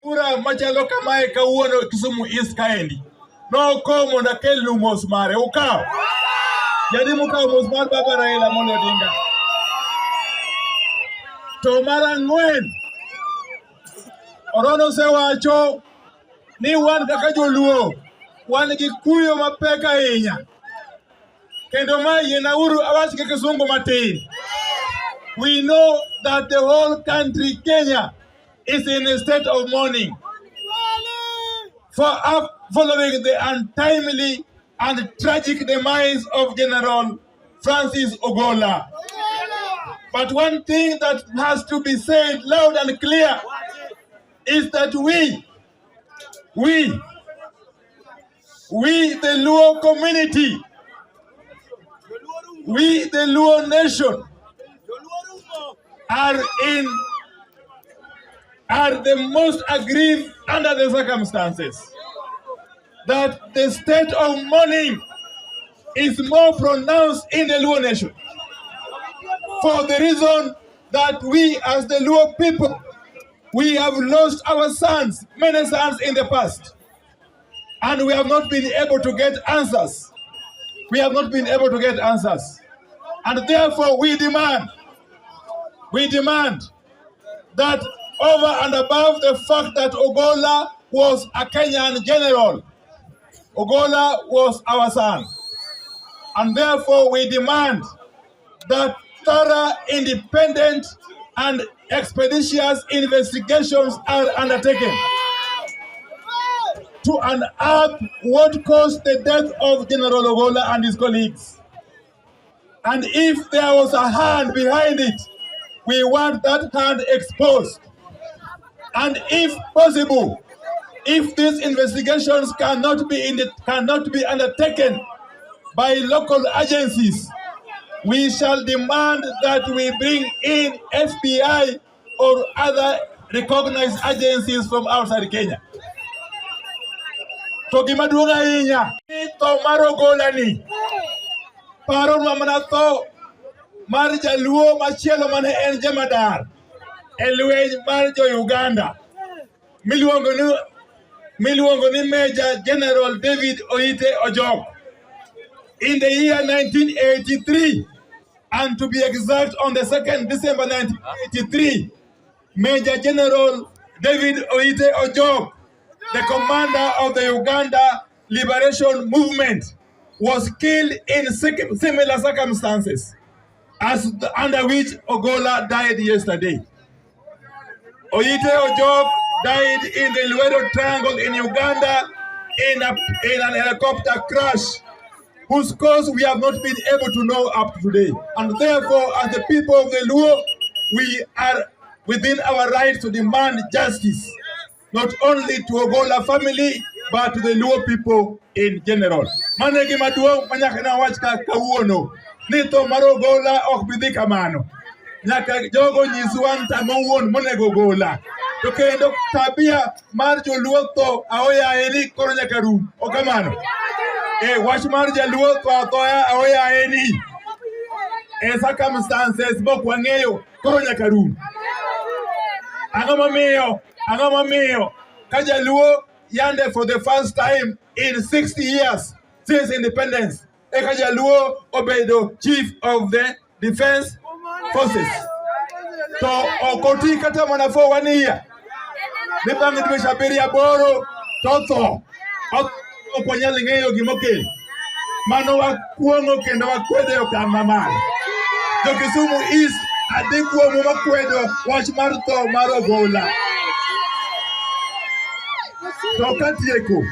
Pura machalo kamae kawuono Kisumu East kaendi. No komo na kelu mos mare ukaw. Jadi mukaw mos mar Baba Raila Amolo Odinga. To mara ngwen. Orono se wacho ni wan kaka joluo wan gi kuyo mapek ahinya. Kendo ma yena uru awach ke Kisungu matin. We know that the whole country, Kenya, is in a state of mourning following the untimely and tragic demise of General Francis Ogolla. But one thing that has to be said loud and clear is that we, the Luo community, we, the Luo nation, are the most aggrieved under the circumstances. That the state of mourning is more pronounced in the Luo nation. For the reason that we as the Luo people, we have lost our sons, many sons in the past. And we have not been able to get answers. We have not been able to get answers. And therefore we demand that over and above the fact that Ogolla was a Kenyan general, Ogolla was our son. And therefore we demand that thorough, independent, and expeditious investigations are undertaken to unearth what caused the death of General Ogolla and his colleagues. And if there was a hand behind it, we want that hand exposed. And if possible, if these investigations cannot be undertaken by local agencies, we shall demand that we bring in FBI or other recognized agencies from outside Kenya. Togi madunga inya, to Ogolla ni, paro mamana to, marja luo machielo mane en jamadar, elwej marjo Uganda, miluongo ni Major General David Oite Ojok. In the year 1983, and to be exact, on the 2nd December 1983, Major General David Oite Ojok, the commander of the Uganda Liberation Movement, was killed in similar circumstances as under which Ogolla died yesterday. Oite Ojok died in the Luwedo Triangle in Uganda in an helicopter crash, whose cause we have not been able to know up to today. And therefore, as the people of the Luo, we are within our rights to demand justice, not only to Ogolla family, but to the Luo people in general. Manegi maduong manyakana wachka kawuono, nito maro Ogolla ok bidhi kamano. Nyaka jogo nyiswan tamowuon monego Ogolla. To kendo tabia mar joluo tho aoya eni koro nyaka rum. Okamano. Wach mar jaluo tho thoya aoya eni. Circumstances bok wang'eyo koro nyaka rum. Ang'o momiyo ka jaluo yande for the first time in 60 years since independence, ka jaluo obedo chief of the defense forces. To okoti kata mana for 1 year. Ni bang'e dweche 7 to tho. Okonyal ng'eyo gimokel. Mano wakuong'o kendo wakwede okang' mamalo. Jo Kisumu East adhi kuomo makwedo wach mar tho mar Ogolla. To katieko